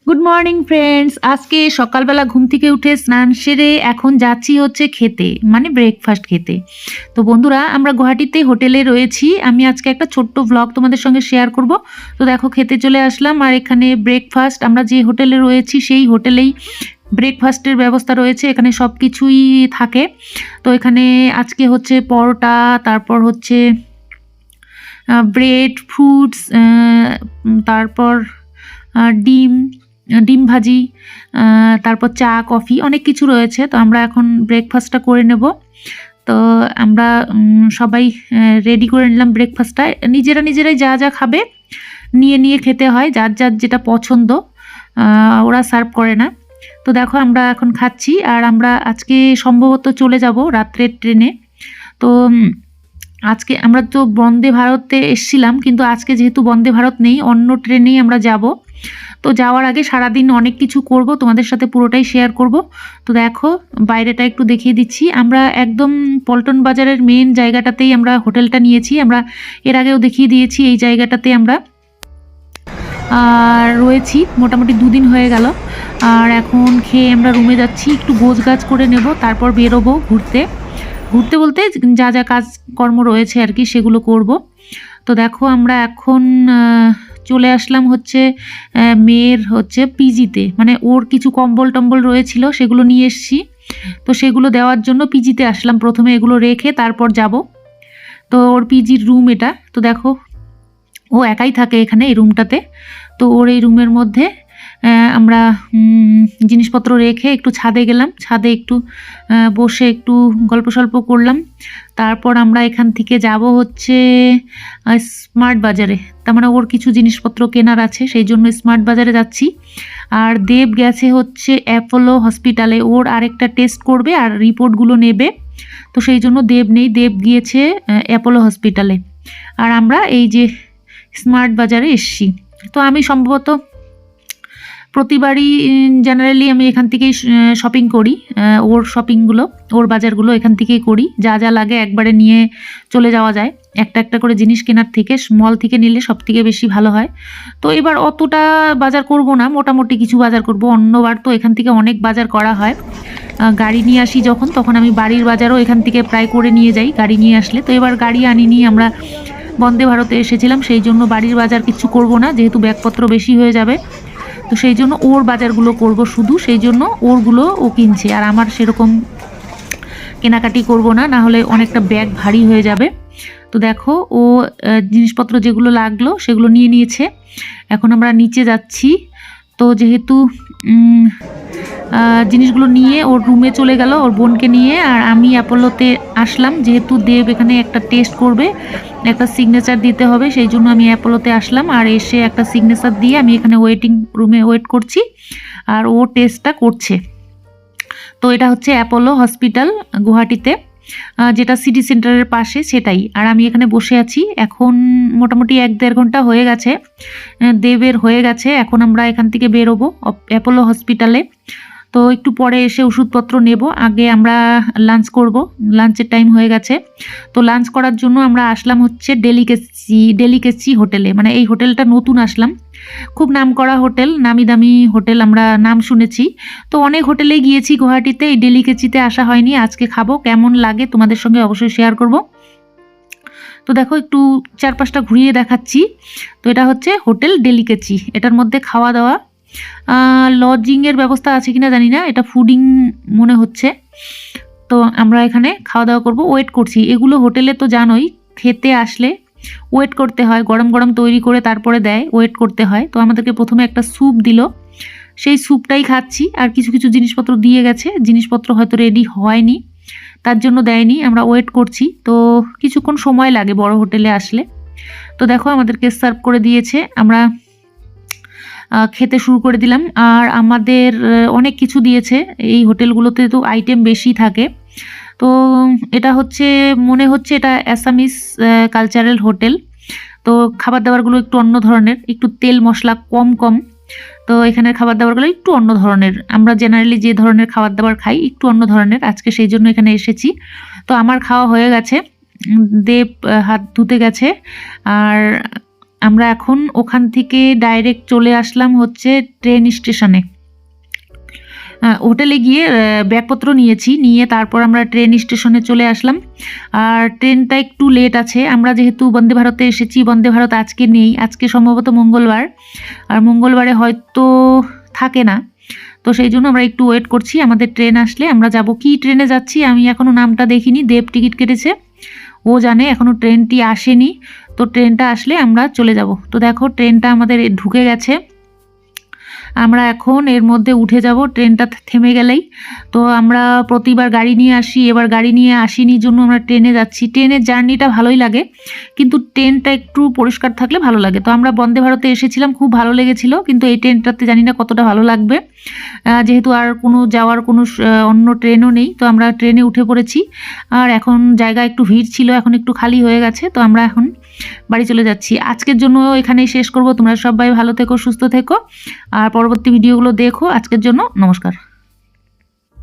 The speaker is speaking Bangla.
Good morning friends. আজকে সকালবেলা ঘুম থেকে উঠে স্নান সেরে এখন যাচ্ছি হচ্ছে খেতে, মানে ব্রেকফাস্ট খেতে। তো বন্ধুরা, আমরা গুয়াহাটিতে হোটেলে রয়েছি। আমি আজকে একটা ছোট্ট ভ্লগ তোমাদের সঙ্গে শেয়ার করব। তো দেখো, খেতে চলে আসলাম। আর এখানে ব্রেকফাস্ট, আমরা যে হোটেলে রয়েছি সেই হোটেলেই ব্রেকফাস্টের ব্যবস্থা রয়েছে। এখানে সব কিছুই থাকে। তো এখানে আজকে হচ্ছে পরোটা, তারপর হচ্ছে ব্রেড, ফ্রুটস, তারপর ডিম, ডিম ভাজি, তারপর চা, কফি, অনেক কিছু রয়েছে। তো আমরা এখন ব্রেকফাস্টটা করে নেব। তো আমরা সবাই রেডি করে নিলাম ব্রেকফাস্টটা। নিজেরাই যা যা খাবে নিয়ে নিয়ে খেতে হয়, যার যার যেটা পছন্দ। ওরা সার্ভ করে না। তো দেখো, আমরা এখন খাচ্ছি। আর আমরা আজকে সম্ভবত চলে যাব রাত্রের ট্রেনে। তো আজকে আমরা তো বন্দে ভারতে এসছিলাম, কিন্তু আজকে যেহেতু বন্দে ভারত নেই, অন্য ট্রেনেই আমরা যাব। তো যাওয়ার আগে সারাদিন অনেক কিছু করব, তোমাদের সাথে পুরোটাই শেয়ার করব। তো দেখো, বাইরেটা একটু দেখিয়ে দিচ্ছি। আমরা একদম পল্টন বাজারের মেন জায়গাটাতেই আমরা হোটেলটা নিয়েছি। আমরা এর আগেও দেখিয়ে দিয়েছি, এই জায়গাটাতে আমরা রয়েছি মোটামুটি 2 দিন হয়ে গেল। আর এখন খেয়ে আমরা রুমে যাচ্ছি, একটু গোছগাছ করে নেব, তারপর বেরোবো ঘুরতে। ঘুরতে বলতে যা যা কাজকর্ম রয়েছে আর কি, সেগুলো করব। তো দেখো, আমরা এখন চলে আসলাম হচ্ছে মেয়ের হচ্ছে পিজিতে, মানে ওর কিছু কম্বল টম্বল রয়েছিল, সেগুলো নিয়ে এসছি। তো সেগুলো দেওয়ার জন্য পিজিতে আসলাম। প্রথমে এগুলো রেখে তারপর যাব। তো ওর পিজির রুম এটা। তো দেখো, ও একাই থাকে এখানে এই রুমটাতে। তো ওর এই রুমের মধ্যে আমরা জিনিসপত্র রেখে একটু ছাদে গেলাম। ছাদে একটু বসে একটু গল্প সল্প করলাম। তারপর আমরা এখান থেকে যাব হচ্ছে স্মার্ট বাজারে। তার মানে ওর কিছু জিনিসপত্র কেনার আছে, সেই জন্য স্মার্ট বাজারে যাচ্ছি। আর দেব গেছে হচ্ছে অ্যাপোলো হসপিটালে, ওর আরেকটা টেস্ট করবে আর রিপোর্টগুলো নেবে। তো সেই জন্য দেব নেই, দেব গিয়েছে অ্যাপোলো হসপিটালে। আর আমরা এই যে স্মার্ট বাজারে এসছি। তো আমি সম্ভবত প্রতিবারই জেনারেলি আমি এখান থেকেই শপিং করি। ওর শপিংগুলো, ওর বাজারগুলো এখান থেকেই করি। যা যা লাগে একবারে নিয়ে চলে যাওয়া যায়। একটা একটা করে জিনিস কেনার থেকে মল থেকে নিলে সব থেকে বেশি ভালো হয়। তো এবার অতটা বাজার করব না, মোটামুটি কিছু বাজার করব। অন্যবার তো এখান থেকে অনেক বাজার করা হয়। গাড়ি নিয়ে আসি যখন, তখন আমি বাড়ির বাজারও এখান থেকে প্রায় করে নিয়ে যাই গাড়ি নিয়ে আসলে। তো এবার গাড়ি আনিনি, আমরা বন্দে ভারতে এসেছিলাম, সেই জন্য বাড়ির বাজার কিছু করব না, যেহেতু ব্যাগপত্র বেশি হয়ে যাবে। তো সেই জন্য ওর বাজারগুলো করব শুধু, সেই জন্য ওরগুলো ও কিনছে। আর আমার সেরকম কেনাকাটি করব না, না হলে অনেকটা ব্যাগ ভারী হয়ে যাবে। তো দেখো, ও জিনিসপত্র যেগুলো লাগলো সেগুলো নিয়ে নিয়েছে। এখন আমরা নিচে যাচ্ছি। তো যেহেতু জিনিসগুলো নিয়ে ওর রুমে চলে গেল ওর বোনকে নিয়ে, আর আমি অ্যাপোলোতে আসলাম। যেহেতু দেব এখানে একটা টেস্ট করবে, একটা সিগনেচার দিতে হবে, সেই জন্য আমি অ্যাপোলোতে আসলাম। আর এসে একটা সিগনেচার দিয়ে আমি এখানে ওয়েটিং রুমে ওয়েট করছি, আর ও টেস্টটা করছে। তো এটা হচ্ছে অ্যাপোলো হসপিটাল গুয়াহাটিতে, যেটা সিটি সেন্টারের পাশে, সেটাই। আর আমি এখানে বসে আছি। এখন মোটামুটি 1-1.5 ঘন্টা হয়ে গেছে, দেবের হয়ে গেছে। এখন আমরা এখান থেকে বেরোবো অ্যাপোলো হসপিটালে। তো একটু পরে এসে ওষুধপত্র নেব, আগে আমরা লাঞ্চ করব। লাঞ্চের টাইম হয়ে গেছে। তো লাঞ্চ করার জন্য আমরা আসলাম হচ্ছে ডেলিকেসি হোটেলে। মানে এই হোটেলটা নতুন আসলাম, খুব নামকরা হোটেল, নামি দামি হোটেল, আমরা নাম শুনেছি। তো অনেক হোটেলে গিয়েছি গুয়াহাটিতে, এই ডেলিকেসিতে আসা হয়নি। আজকে খাবো, কেমন লাগে তোমাদের সঙ্গে অবশ্যই শেয়ার করব। তো দেখো, একটু চারপাশটা ঘুরিয়ে দেখাচ্ছি। তো এটা হচ্ছে হোটেল ডেলিকেসি। এটার মধ্যে খাওয়া দাওয়া, লজিংয়ের ব্যবস্থা আছে কিনা জানি না, এটা ফুডিং মনে হচ্ছে। তো আমরা এখানে খাওয়া দাওয়া করব, ওয়েট করছি। এগুলো হোটেলে তো জানোই, খেতে আসলে ওয়েট করতে হয়, গরম গরম তৈরি করে তারপরে দেয়, ওয়েট করতে হয়। তো আমাদেরকে প্রথমে একটা স্যুপ দিল, সেই স্যুপটাই খাচ্ছি। আর কিছু কিছু জিনিসপত্র দিয়ে গেছে, জিনিসপত্র হয়তো রেডি হয়নি, তার জন্য দেয়নি, আমরা ওয়েট করছি। তো কিছুক্ষণ সময় লাগে বড় হোটেলে আসলে। তো দেখো, আমাদেরকে সার্ভ করে দিয়েছে, আমরা খেতে শুরু করে দিলাম। আর আমাদের অনেক কিছু দিয়েছে, এই হোটেলগুলোতে তো আইটেম বেশি থাকে। তো এটা হচ্ছে, মনে হচ্ছে এটা অ্যাসামিস কালচারাল হোটেল। তো খাবার দাবারগুলো একটু অন্য ধরনের, একটু তেল মশলা কম কম। তো এখানের খাবার দাবারগুলো একটু অন্য ধরনের, আমরা জেনারেলি যে ধরনের খাবার দাবার খাই একটু অন্য ধরনের। আজকে সেই জন্য এখানে এসেছি। তো আমার খাওয়া হয়ে গেছে, দেব হাত ধুতে গেছে। আর আমরা এখন ওখান থেকে ডাইরেক্ট চলে আসলাম হচ্ছে ট্রেন স্টেশনে। হোটেলে গিয়ে ব্যাগপত্র নিয়ে তারপর আমরা ট্রেন স্টেশনে চলে আসলাম। আর ট্রেনটা একটু লেট আছে, আমরা যেহেতু বন্দে ভারতে এসেছি, বন্দে ভারত আজকে নেই, আজকে সম্ভবত মঙ্গলবার, আর মঙ্গলবারে হয়তো থাকে না, তো সেই জন্য আমরা একটু ওয়েট করছি। আমাদের ট্রেন আসলে আমরা যাব। কি ট্রেনে যাচ্ছি আমি এখনও নামটা দেখিনি, দেব টিকিট কেটেছে, ও জানে, এখনও ট্রেনটি আসেনি, তো ট্রেনটা আসলে আমরা চলে যাব। তো দেখো ট্রেনটা আমাদের ঢুকে গেছে, আমরা এখন এর মধ্যে উঠে যাব ট্রেনটা থেমে গেলেই। তো আমরা প্রতিবার গাড়ি নিয়ে আসি, এবার গাড়ি নিয়ে আসিনি জন্য আমরা ট্রেনে যাচ্ছি। ট্রেনের জার্নিটা ভালোই লাগে, কিন্তু ট্রেনটা একটু পরিষ্কার থাকলে ভালো লাগে। তো আমরা বন্দে ভারতে এসেছিলাম, খুব ভালো লেগেছিল, কিন্তু এই ট্রেনটাতে জানি না কতটা ভালো লাগবে, যেহেতু আর কোনো যাওয়ার কোনো অন্য ট্রেনও নেই। তো আমরা ট্রেনে উঠে পড়েছি, আর এখন জায়গা একটু ভিড় ছিল, এখন একটু খালি হয়ে গেছে। তো আমরা এখন বাড়ি চলে যাচ্ছি। আজকের জন্য এখানেই শেষ করব। তোমরা সবাই ভালো থেকো, সুস্থ থেকো, আর পরবর্তী ভিডিওগুলো দেখো। আজকের জন্য নমস্কার।